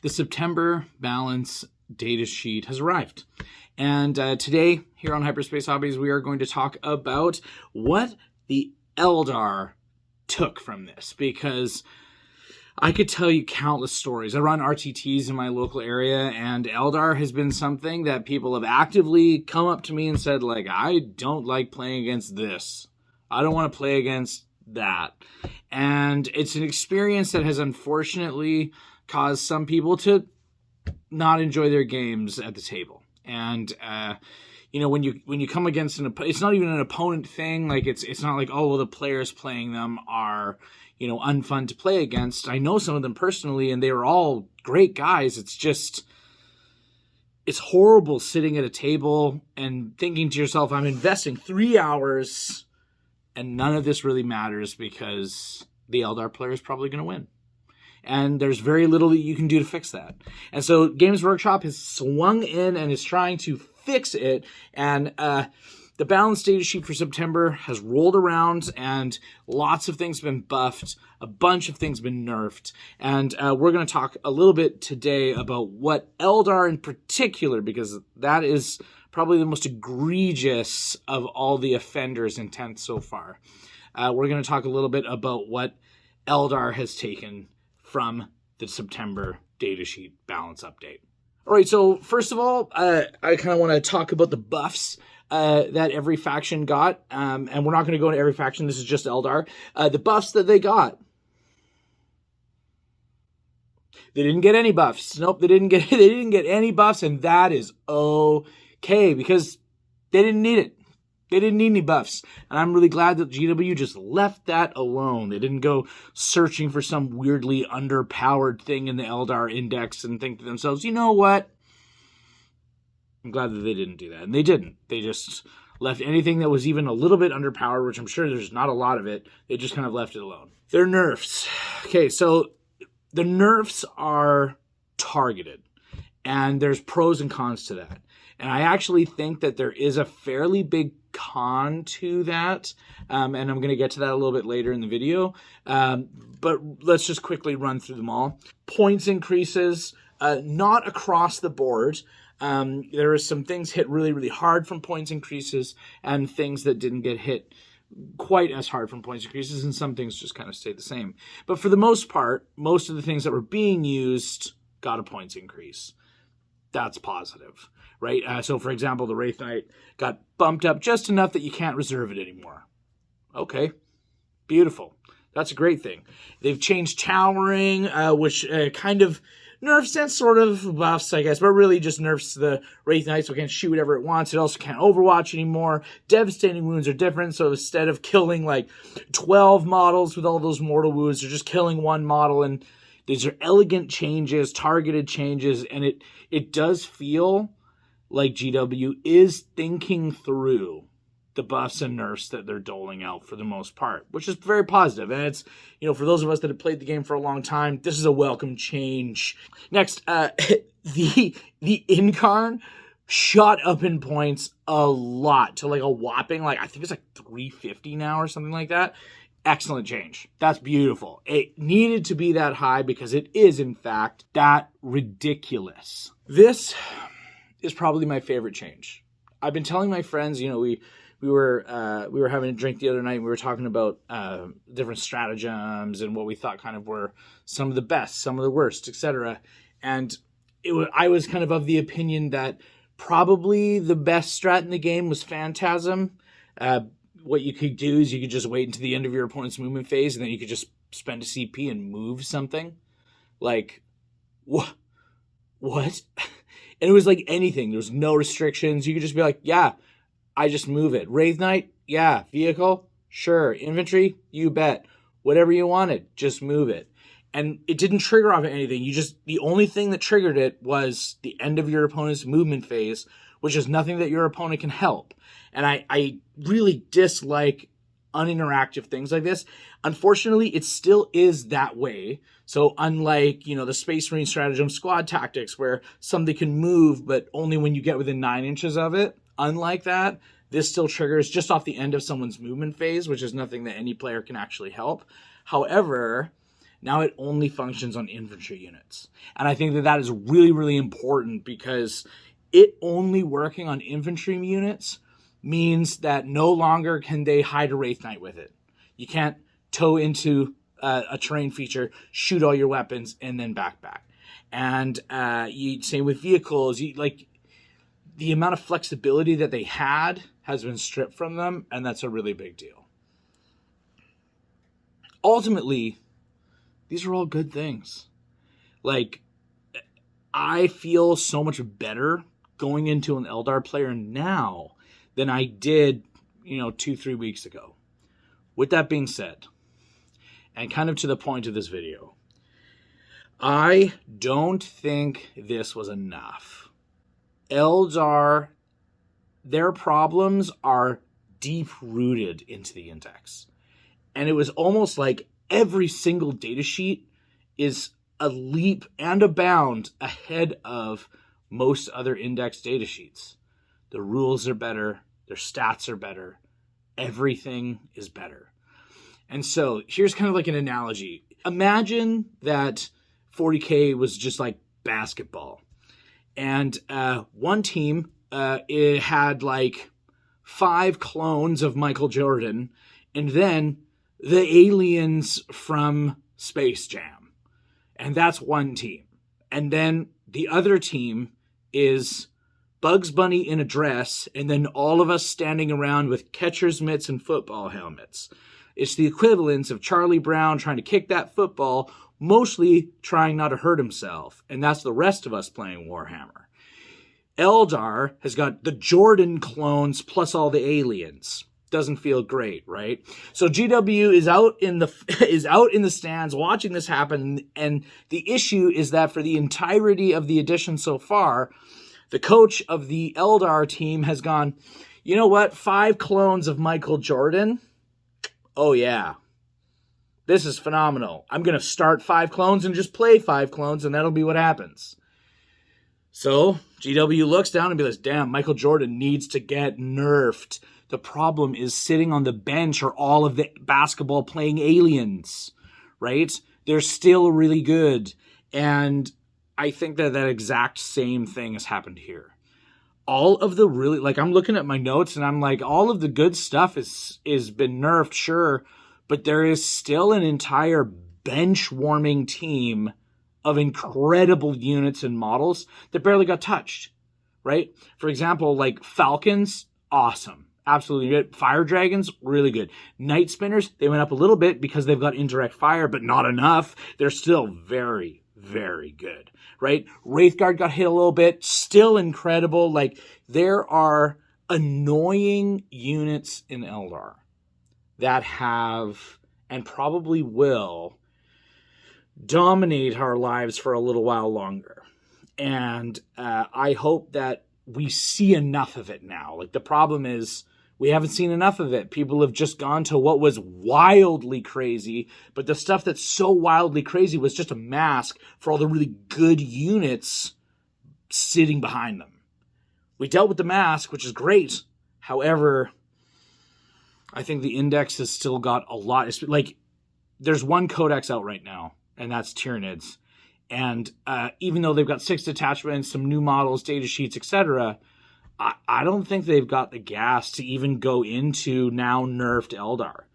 The September balance data sheet has arrived. And today, here on Hyperspace Hobbies, we are going to talk about what the Eldar took from this. Because I could tell you countless stories. I run RTTs in my local area, and Eldar has been something that people have actively come up to me and said, like, I don't like playing against this. I don't want to play against that. And it's an experience that has unfortunately caused some people to not enjoy their games at the table. And when you come against it's not even an opponent thing. Like it's not like, oh well, the players playing them are unfun to play against. I know some of them personally, and they were all great guys. It's horrible sitting at a table and thinking to yourself, I'm investing 3 hours and none of this really matters because the Eldar player is probably going to win. And there's very little that you can do to fix that. And so Games Workshop has swung in and is trying to fix it. And the balance data sheet for September has rolled around, and lots of things have been buffed. A bunch of things have been nerfed. And we're going to talk a little bit today about what Eldar in particular, because that is probably the most egregious of all the offenders' intent so far. We're going to talk a little bit about what Eldar has taken from the September datasheet balance update. All right, so first of all, I kind of want to talk about the buffs that every faction got, and we're not going to go into every faction. This is just Eldar. The buffs that they got. They didn't get any buffs. Nope, they didn't get any buffs, and that is okay because they didn't need it. They didn't need any buffs. And I'm really glad that GW just left that alone. They didn't go searching for some weirdly underpowered thing in the Eldar index and think to themselves, you know what? I'm glad that they didn't do that. And they didn't. They just left anything that was even a little bit underpowered, which I'm sure there's not a lot of it. They just kind of left it alone. They're nerfs. Okay, so the nerfs are targeted. And there's pros and cons to that. And I actually think that there is a fairly big con to that. And I'm going to get to that a little bit later in the video. But let's just quickly run through them all. Points increases, not across the board. There are some things hit really, really hard from points increases and things that didn't get hit quite as hard from points increases. And some things just kind of stayed the same. But for the most part, most of the things that were being used got a points increase. That's positive, right? So, for example, the Wraith Knight got bumped up just enough that you can't reserve it anymore. Okay, beautiful. That's a great thing. They've changed Towering, which kind of nerfs and sort of buffs, I guess, but really just nerfs the Wraith Knight so it can't shoot whatever it wants. It also can't Overwatch anymore. Devastating wounds are different, so instead of killing like 12 models with all those mortal wounds, they're just killing one model, and these are elegant changes, targeted changes, and it does feel like GW is thinking through the buffs and nerfs that they're doling out for the most part, which is very positive. And it's, for those of us that have played the game for a long time, this is a welcome change. Next, the Incarn shot up in points a lot to like a whopping, I think it's like 350 now or something like that. Excellent change. That's beautiful. It needed to be that high because it is, in fact, that ridiculous. This is probably my favorite change. I've been telling my friends, we were having a drink the other night and we were talking about different stratagems and what we thought kind of were some of the best, some of the worst, etc. And I was kind of the opinion that probably the best strat in the game was Phantasm. What you could do is you could just wait until the end of your opponent's movement phase, and then you could just spend a CP and move something. Like, what? And it was like anything. There was no restrictions. You could just be like, yeah, I just move it. Wraith Knight? Yeah. Vehicle? Sure. Infantry? You bet. Whatever you wanted, just move it. And it didn't trigger off of anything. The only thing that triggered it was the end of your opponent's movement phase, which is nothing that your opponent can help. And I really dislike uninteractive things like this. Unfortunately, it still is that way. So unlike, the Space Marine stratagem squad tactics where something can move, but only when you get within 9 inches of it, unlike that, this still triggers just off the end of someone's movement phase, which is nothing that any player can actually help. However, Now it only functions on infantry units. And I think that that is really, really important, because it only working on infantry units means that no longer can they hide a Wraith Knight with it. You can't tow into a terrain feature, shoot all your weapons, and then back. And same with vehicles. The amount of flexibility that they had has been stripped from them, and that's a really big deal. Ultimately, these are all good things. Like, I feel so much better going into an Eldar player now than I did, 2-3 weeks ago. With that being said, and kind of to the point of this video, I don't think this was enough. Eldar, their problems are deep-rooted into the index. And it was almost like every single datasheet is a leap and a bound ahead of most other index datasheets. The rules are better, their stats are better, everything is better. And so here's kind of like an analogy. Imagine that 40K was just like basketball. And one team, it had like 5 clones of Michael Jordan, and then the aliens from Space Jam. And that's one team. And then the other team is Bugs Bunny in a dress, and then all of us standing around with catcher's mitts and football helmets. It's the equivalence of Charlie Brown trying to kick that football, mostly trying not to hurt himself. And that's the rest of us playing Warhammer. Eldar has got the Jordan clones plus all the aliens. Doesn't feel great, right? So GW is out in the stands watching this happen, and the issue is that for the entirety of the edition so far, the coach of the Eldar team has gone, you know what? 5 clones of Michael Jordan? Oh yeah. This is phenomenal. I'm going to start 5 clones and just play 5 clones, and that'll be what happens. So GW looks down and be like, damn, Michael Jordan needs to get nerfed. The problem is sitting on the bench are all of the basketball playing aliens, right? They're still really good. And I think that exact same thing has happened here. All of the really, like, I'm looking at my notes and I'm like, all of the good stuff is been nerfed, sure, but there is still an entire bench warming team of incredible units and models that barely got touched, right? For example, like Falcons, awesome. Absolutely good. Fire Dragons, really good. Night Spinners, they went up a little bit because they've got indirect fire, but not enough. They're still very, very good, right? Wraithguard got hit a little bit, still incredible. Like, there are annoying units in Eldar that have, and probably will, dominate our lives for a little while longer. And I hope that we see enough of it now. Like, the problem is, we haven't seen enough of it. People have just gone to what was wildly crazy, but the stuff that's so wildly crazy was just a mask for all the really good units sitting behind them. We dealt with the mask, which is great. However, I think the index has still got a lot. Like, there's one codex out right now, and that's Tyranids. And even though they've got 6 detachments, some new models, data sheets, etc., I don't think they've got the gas to even go into now nerfed Eldar.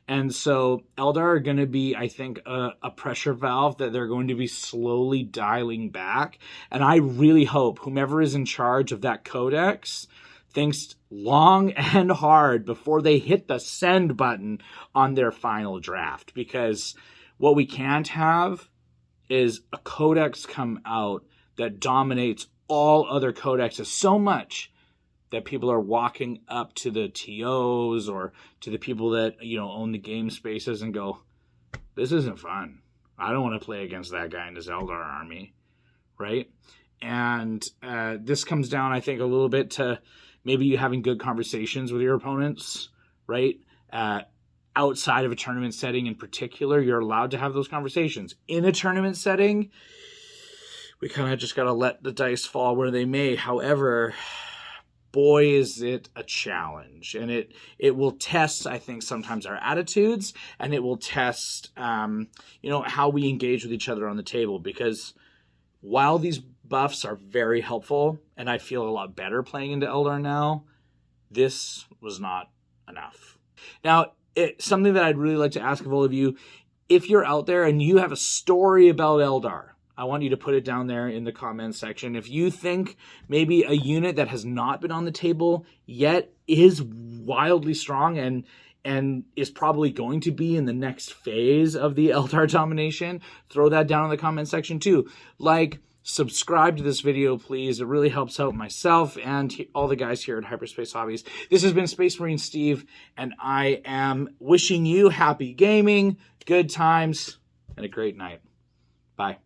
And so Eldar are going to be, I think, a pressure valve that they're going to be slowly dialing back. And I really hope whomever is in charge of that codex thinks long and hard before they hit the send button on their final draft. Because what we can't have is a codex come out that dominates all other codexes so much that people are walking up to the TOs or to the people that, own the game spaces and go, this isn't fun. I don't want to play against that guy in his Eldar army, right? And this comes down, I think, a little bit to maybe you having good conversations with your opponents, right? Outside of a tournament setting in particular, you're allowed to have those conversations. In a tournament setting, we kind of just got to let the dice fall where they may. However, boy, is it a challenge. And it will test, I think, sometimes our attitudes, and it will test, how we engage with each other on the table. Because while these buffs are very helpful, and I feel a lot better playing into Eldar now, this was not enough. Now, something that I'd really like to ask of all of you, if you're out there and you have a story about Eldar, I want you to put it down there in the comments section. If you think maybe a unit that has not been on the table yet is wildly strong and is probably going to be in the next phase of the Eldar domination, throw that down in the comment section too. Like, subscribe to this video, please. It really helps out myself and all the guys here at Hyperspace Hobbies. This has been Space Marine Steve, and I am wishing you happy gaming, good times, and a great night. Bye.